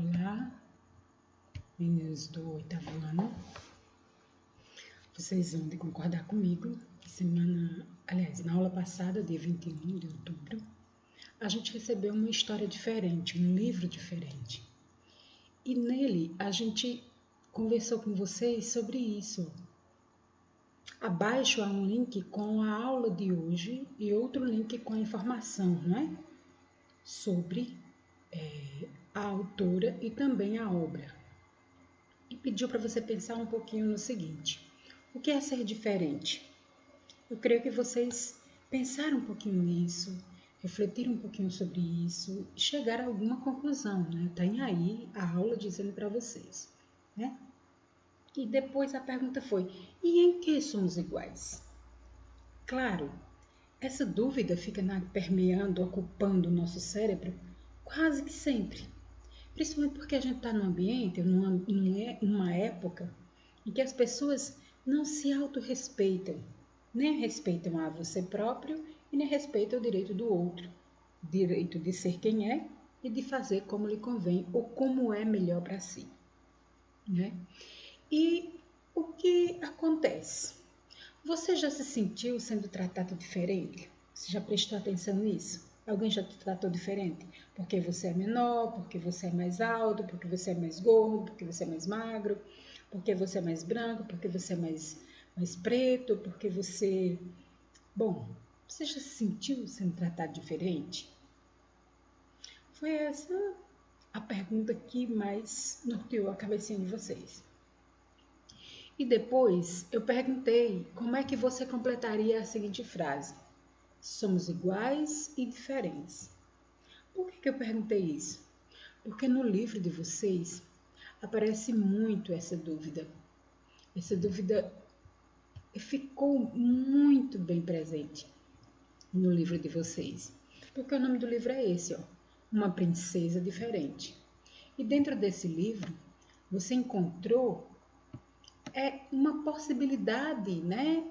Olá, meninos do 8º ano. Vocês vão de concordar comigo que na aula passada, dia 21 de outubro, a gente recebeu uma história diferente, um livro diferente. E nele a gente conversou com vocês sobre isso. Abaixo há um link com a aula de hoje e outro link com a informação, não é? Sobre a autora e também a obra. E pediu para você pensar um pouquinho no seguinte: o que é ser diferente? Eu creio que vocês pensaram um pouquinho nisso, refletiram um pouquinho sobre isso e chegaram a alguma conclusão, né? Tem aí a aula dizendo para vocês, né? E depois a pergunta foi: e em que somos iguais? Claro, essa dúvida fica permeando, ocupando o nosso cérebro quase que sempre. Principalmente porque a gente está num ambiente, numa época em que as pessoas não se autorrespeitam, nem respeitam a você próprio e nem respeitam o direito do outro, direito de ser quem é e de fazer como lhe convém ou como é melhor para si, né? E o que acontece? Você já se sentiu sendo tratado diferente? Você já prestou atenção nisso? Alguém já te tratou diferente? Porque você é menor, porque você é mais alto, porque você é mais gordo, porque você é mais magro, porque você é mais branco, porque você é mais preto, porque você... Bom, você já se sentiu sendo tratado diferente? Foi essa a pergunta que mais norteou a cabecinha de vocês. E depois eu perguntei como é que você completaria a seguinte frase: somos iguais e diferentes. Por que eu perguntei isso? Porque no livro de vocês aparece muito essa dúvida. Essa dúvida ficou muito bem presente no livro de vocês. Porque o nome do livro é esse, ó, Uma Princesa Diferente. E dentro desse livro, você encontrou uma possibilidade, né,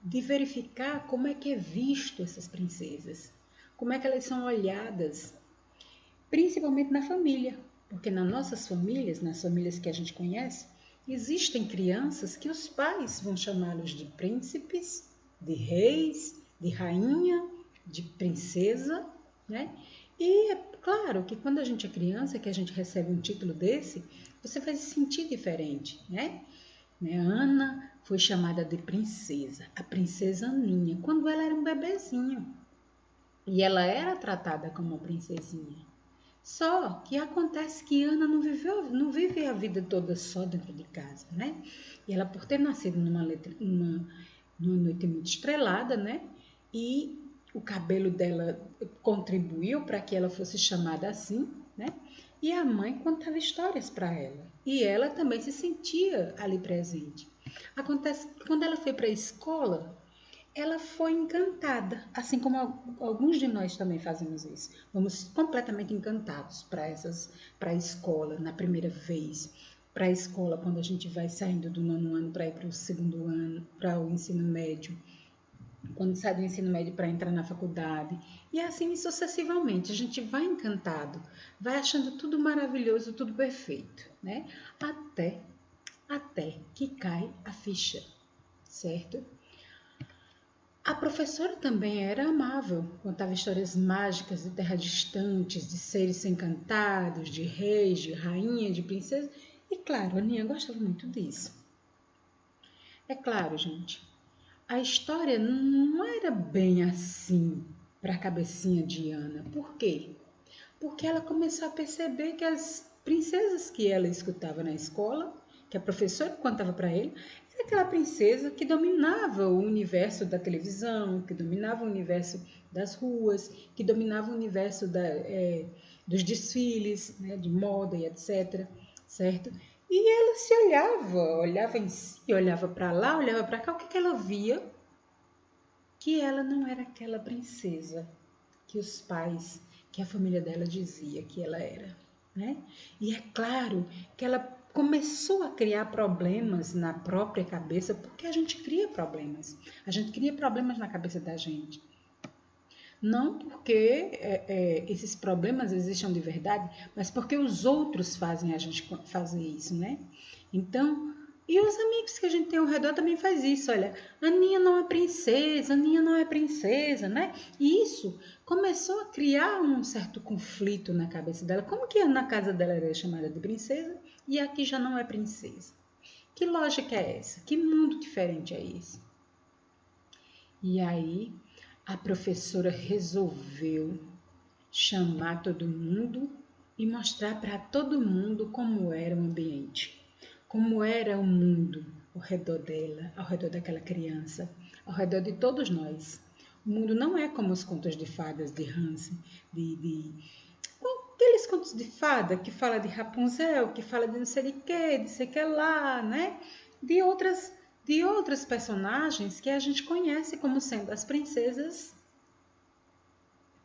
de verificar como é que é visto essas princesas, como é que elas são olhadas, principalmente na família, porque nas nossas famílias, nas famílias que a gente conhece, existem crianças que os pais vão chamá-los de príncipes, de reis, de rainha, de princesa, né? E é claro que quando a gente é criança, que a gente recebe um título desse, você vai se sentir diferente, né? Ana foi chamada de princesa, a princesa Aninha, quando ela era um bebezinho. E ela era tratada como uma princesinha. Só que acontece que Ana não vive a vida toda só dentro de casa, né? E ela, por ter nascido numa noite muito estrelada, né? E o cabelo dela contribuiu para que ela fosse chamada assim, né? E a mãe contava histórias para ela. E ela também se sentia ali presente. Acontece que quando ela foi para a escola, ela foi encantada, assim como alguns de nós também fazemos isso. Vamos completamente encantados para a escola na primeira vez, para a escola quando a gente vai saindo do 9º ano para ir para o 2º ano, para o ensino médio, quando sai do ensino médio para entrar na faculdade, e assim sucessivamente. A gente vai encantado, vai achando tudo maravilhoso, tudo perfeito, né? Até que cai a ficha, certo? A professora também era amável, contava histórias mágicas de terras distantes, de seres encantados, de reis, de rainhas, de princesas, e claro, a Aninha gostava muito disso. É claro, gente, a história não era bem assim para a cabecinha de Ana. Por quê? Porque ela começou a perceber que as princesas que ela escutava na escola, que a professora contava para ele, era aquela princesa que dominava o universo da televisão, que dominava o universo das ruas, que dominava o universo dos desfiles, né, de moda e etc, certo? E ela se olhava em si, olhava para lá, olhava para cá, o que ela via? Que ela não era aquela princesa que os pais, que a família dela dizia que ela era, né? E é claro que ela começou a criar problemas na própria cabeça, porque a gente cria problemas. A gente cria problemas na cabeça da gente. Não porque esses problemas existam de verdade, mas porque os outros fazem a gente fazer isso, né? Então, e os amigos que a gente tem ao redor também faz isso. Olha, Aninha não é princesa, Aninha não é princesa, né? E isso começou a criar um certo conflito na cabeça dela. Como que na casa dela era chamada de princesa e aqui já não é princesa? Que lógica é essa? Que mundo diferente é esse? E aí a professora resolveu chamar todo mundo e mostrar para todo mundo como era o ambiente, como era o mundo ao redor dela, ao redor daquela criança, ao redor de todos nós. O mundo não é como os contos de fadas de Hans, aqueles contos de fada que fala de Rapunzel, que fala de não sei de quê, de sei que lá, né? De outras personagens que a gente conhece como sendo as princesas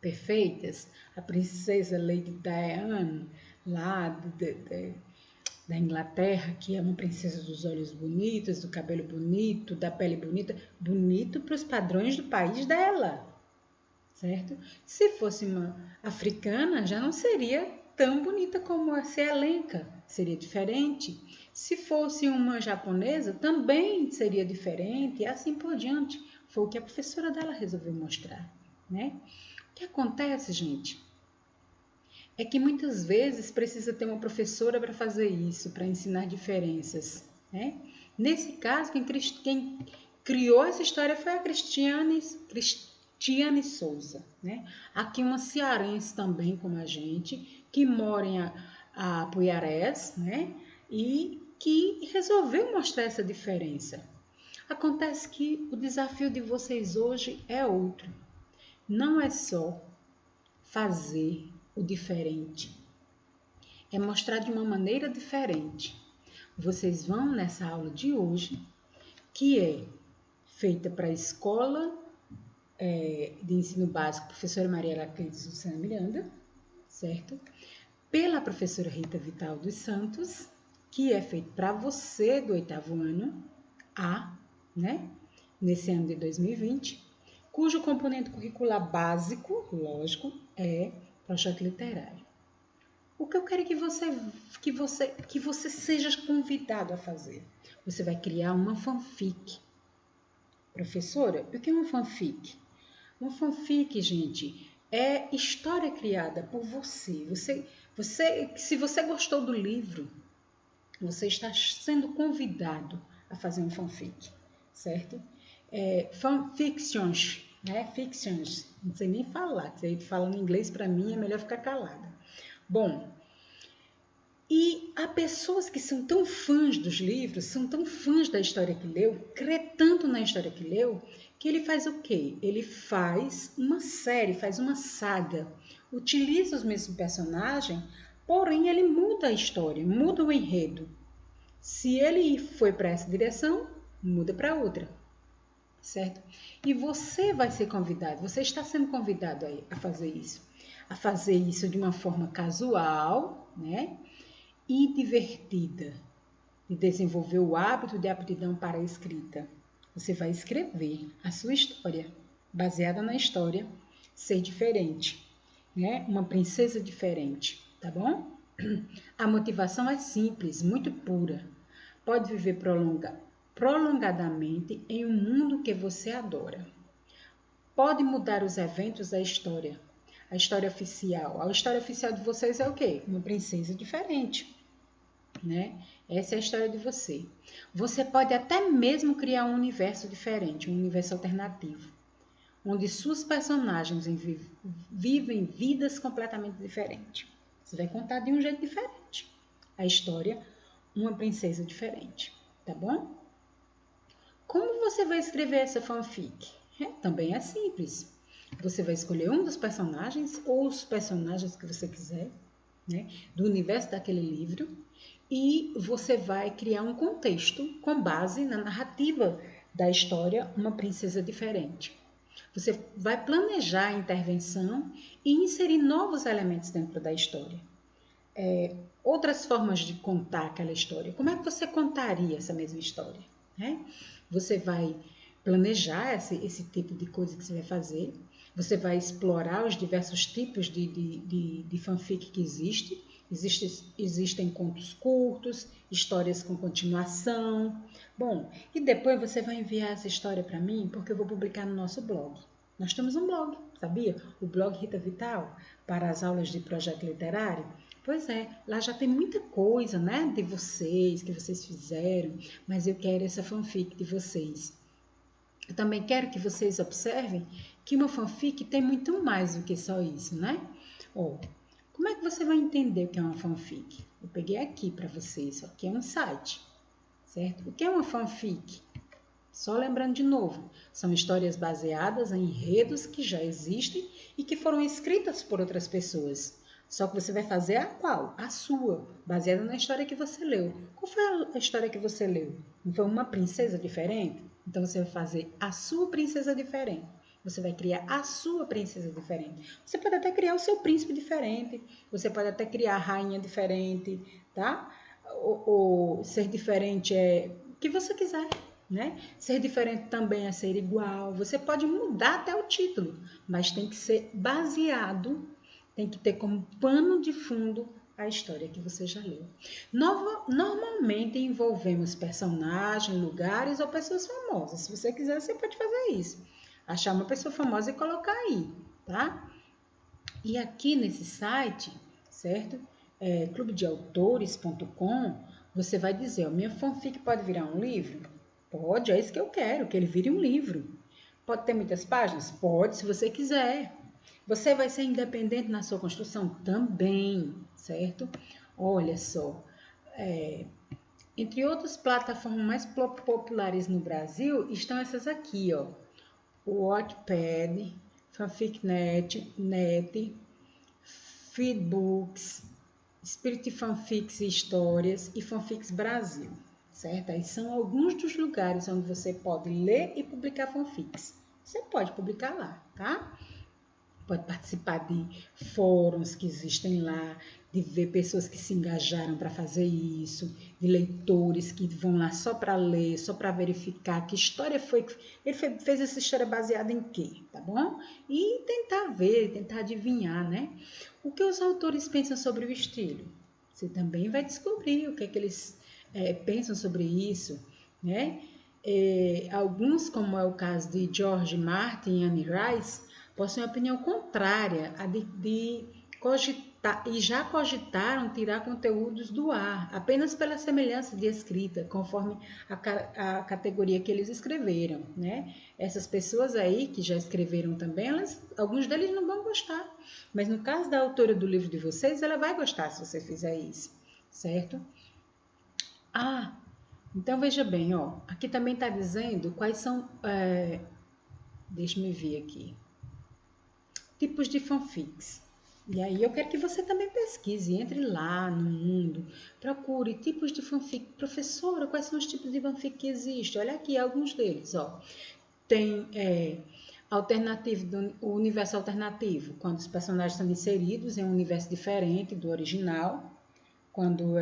perfeitas, a princesa Lady Diana, lá da Inglaterra, que é uma princesa dos olhos bonitos, do cabelo bonito, da pele bonita, bonito para os padrões do país dela, certo? Se fosse uma africana, já não seria tão bonita como essa elenca, seria diferente. Se fosse uma japonesa, também seria diferente, e assim por diante. Foi o que a professora dela resolveu mostrar, né? O que acontece, gente, é que muitas vezes precisa ter uma professora para fazer isso, para ensinar diferenças, né? Nesse caso, quem criou essa história foi a Cristiane Souza, né? Aqui uma cearense também como a gente, que mora em Apuiarés, né? E que resolveu mostrar essa diferença. Acontece que o desafio de vocês hoje é outro. Não é só fazer o diferente, é mostrar de uma maneira diferente. Vocês vão nessa aula de hoje, que é feita para a escola de ensino básico, professora Maria Heraclides Lucena Miranda, certo? Pela professora Rita Vital dos Santos, que é feito para você do 8º ano A, né? Nesse ano de 2020, cujo componente curricular básico, lógico, é projeto literário. O que eu quero é que você seja convidado a fazer. Você vai criar uma fanfic. Professora, o que é uma fanfic? Uma fanfic, gente, é história criada por você. Se você gostou do livro, você está sendo convidado a fazer um fanfic, certo? Fanfictions, né? Fictions, não sei nem falar. Se aí falando inglês para mim é melhor ficar calada. Bom, e há pessoas que são tão fãs dos livros, são tão fãs da história que leu, crê tanto na história que leu, que ele faz o quê? Ele faz uma série, faz uma saga, utiliza os mesmos personagens, porém ele muda a história, muda o enredo. Se ele foi para essa direção, muda para outra, certo? E você vai ser convidado, você está sendo convidado a fazer isso de uma forma casual, né? E divertida, de desenvolver o hábito de aptidão para a escrita. Você vai escrever a sua história, baseada na história, ser diferente, né? Uma princesa diferente, tá bom? A motivação é simples, muito pura. Pode viver prolongadamente em um mundo que você adora. Pode mudar os eventos da história. A história oficial. A história oficial de vocês é o quê? Uma princesa diferente, né? Essa é a história de você. Você pode até mesmo criar um universo diferente, um universo alternativo, onde suas personagens vivem vidas completamente diferentes. Você vai contar de um jeito diferente. A história, uma princesa diferente, tá bom? Como você vai escrever essa fanfic? Também é simples. Você vai escolher um dos personagens ou os personagens que você quiser, né, do universo daquele livro, e você vai criar um contexto com base na narrativa da história Uma Princesa Diferente. Você vai planejar a intervenção e inserir novos elementos dentro da história. Outras formas de contar aquela história. Como é que você contaria essa mesma história, né? Você vai planejar esse tipo de coisa que você vai fazer. Você vai explorar os diversos tipos de fanfic que existem. Existem contos curtos, histórias com continuação. Bom, e depois você vai enviar essa história para mim, porque eu vou publicar no nosso blog. Nós temos um blog, sabia? O blog Rita Vital, para as aulas de projeto literário. Pois é, lá já tem muita coisa, né, de vocês, que vocês fizeram, mas eu quero essa fanfic de vocês. Eu também quero que vocês observem que uma fanfic tem muito mais do que só isso, né? Como é que você vai entender o que é uma fanfic? Eu peguei aqui para vocês, isso aqui é um site, certo? O que é uma fanfic? Só lembrando de novo, são histórias baseadas em enredos que já existem e que foram escritas por outras pessoas. Só que você vai fazer a qual? A sua, baseada na história que você leu. Qual foi a história que você leu? Não foi uma princesa diferente? Então você vai fazer a sua princesa diferente. Você vai criar a sua princesa diferente. Você pode até criar o seu príncipe diferente. Você pode até criar a rainha diferente, tá? Ou ser diferente é o que você quiser, né? Ser diferente também é ser igual. Você pode mudar até o título, mas tem que ser baseado, tem que ter como pano de fundo a história que você já leu. Normalmente envolvemos personagens, lugares ou pessoas famosas. Se você quiser, você pode fazer isso. Achar uma pessoa famosa e colocar aí, tá? E aqui nesse site, certo? clubedeautores.com, você vai dizer, minha fanfic pode virar um livro? Pode, é isso que eu quero, que ele vire um livro. Pode ter muitas páginas? Pode, se você quiser. Você vai ser independente na sua construção? Também, certo? Olha só, entre outras plataformas mais populares no Brasil, estão essas aqui, ó. O Wattpad, Fanfic.net, Feedbooks, Spirit Fanfics e Histórias e Fanfics Brasil, certo? Aí são alguns dos lugares onde você pode ler e publicar fanfics. Você pode publicar lá, tá? Pode participar de fóruns que existem lá, de ver pessoas que se engajaram para fazer isso, de leitores que vão lá só para ler, só para verificar que história foi. Ele fez essa história baseada em quê, tá bom? E tentar ver, tentar adivinhar, né? O que os autores pensam sobre o estilo? Você também vai descobrir o que é que eles pensam sobre isso, né? Alguns, como é o caso de George Martin e Anne Rice, possuem opinião contrária a de cogitar, e já cogitaram tirar conteúdos do ar, apenas pela semelhança de escrita, conforme a categoria que eles escreveram, né? Essas pessoas aí que já escreveram também, alguns deles não vão gostar, mas no caso da autora do livro de vocês, ela vai gostar se você fizer isso, certo? Então veja bem, ó, aqui também está dizendo quais são, deixa-me ver aqui, tipos de fanfics. E aí eu quero que você também pesquise, entre lá no mundo, procure tipos de fanfic. Professora, quais são os tipos de fanfic que existem? Olha aqui alguns deles, ó. Tem o universo alternativo, quando os personagens são inseridos em um universo diferente do original. Quando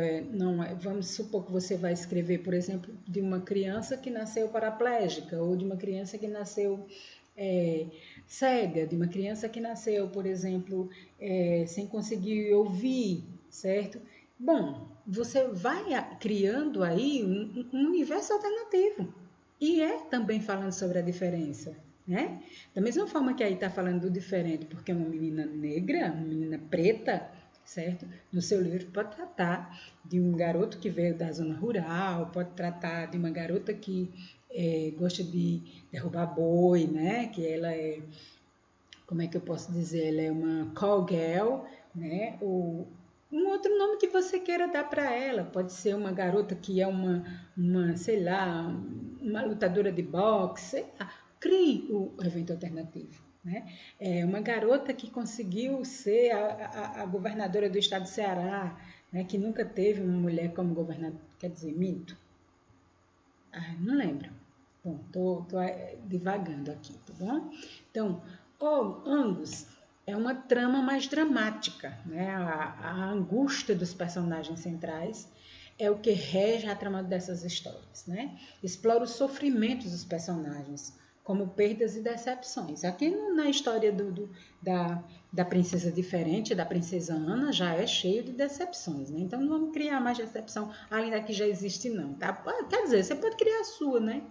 vamos supor que você vai escrever, por exemplo, de uma criança que nasceu paraplégica, ou de uma criança que nasceu cega, de uma criança que nasceu, por exemplo, sem conseguir ouvir, certo? Bom, você vai criando aí um universo alternativo. E também falando sobre a diferença, né? Da mesma forma que aí está falando do diferente, porque é uma menina negra, uma menina preta, certo? No seu livro pode tratar de um garoto que veio da zona rural, pode tratar de uma garota que gosta de derrubar boi, né? Que ela como é que eu posso dizer? Ela é uma call girl, né? Ou um outro nome que você queira dar para ela. Pode ser uma garota que é uma, sei lá, uma lutadora de boxe, sei lá. Crie o evento alternativo. Né? Uma garota que conseguiu ser a governadora do estado do Ceará, né? Que nunca teve uma mulher como governadora, quer dizer, minto. Não lembro. Bom, tô divagando aqui, tá bom? Então, Angus é uma trama mais dramática, né? A angústia dos personagens centrais é o que rege a trama dessas histórias, né? Explora os sofrimentos dos personagens, como perdas e decepções. Aqui na história da princesa diferente, da princesa Ana, já é cheio de decepções, né? Então não vamos criar mais decepção além da que já existe, não, tá? Quer dizer, você pode criar a sua, né?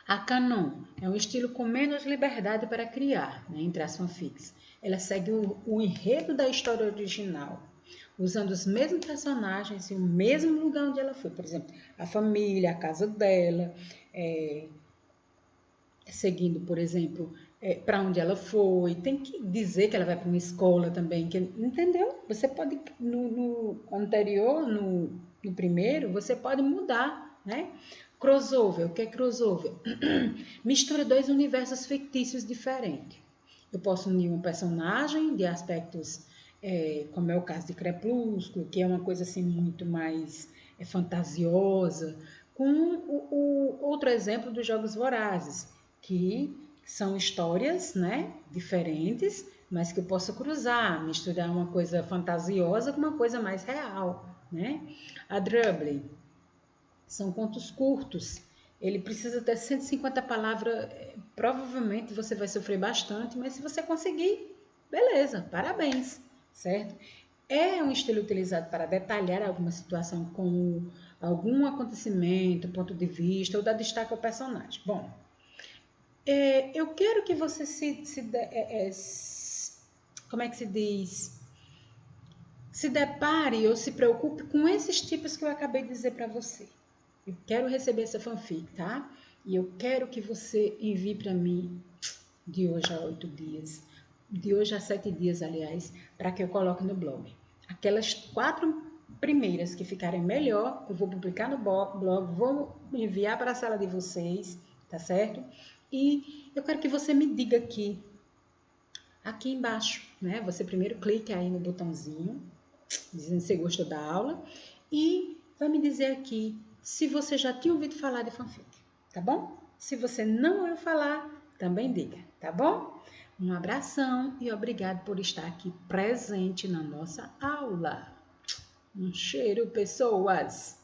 A canon é um estilo com menos liberdade para criar, né, entre as fanfics. Ela segue o enredo da história original, usando os mesmos personagens e o mesmo lugar onde ela foi. Por exemplo, a família, a casa dela, seguindo, por exemplo, para onde ela foi. Tem que dizer que ela vai para uma escola também, entendeu? Você pode, no anterior, no primeiro, você pode mudar, né? Crossover, o que é crossover? Mistura dois universos fictícios diferentes. Eu posso unir um personagem de aspectos, como é o caso de Crepúsculo, que é uma coisa assim muito mais fantasiosa, com o outro exemplo dos Jogos Vorazes, que são histórias, né, diferentes, mas que eu posso cruzar, misturar uma coisa fantasiosa com uma coisa mais real, né? A Drublin são contos curtos. Ele precisa ter 150 palavras. Provavelmente você vai sofrer bastante, mas se você conseguir, beleza, parabéns, certo? É um estilo utilizado para detalhar alguma situação com algum acontecimento, ponto de vista ou dar destaque ao personagem. Bom, eu quero que você como é que se diz? Se depare ou se preocupe com esses tipos que eu acabei de dizer para você. Eu quero receber essa fanfic, tá? E eu quero que você envie para mim de hoje a 8 dias, de hoje a 7 dias, aliás, para que eu coloque no blog. Aquelas 4 primeiras que ficarem melhor, eu vou publicar no blog, vou enviar para a sala de vocês, tá certo? E eu quero que você me diga aqui embaixo, né? Você primeiro clique aí no botãozinho, dizendo se você gostou da aula, e vai me dizer aqui se você já tinha ouvido falar de fanfic, tá bom? Se você não ouviu falar, também diga, tá bom? Um abração e obrigado por estar aqui presente na nossa aula. Um cheiro, pessoas!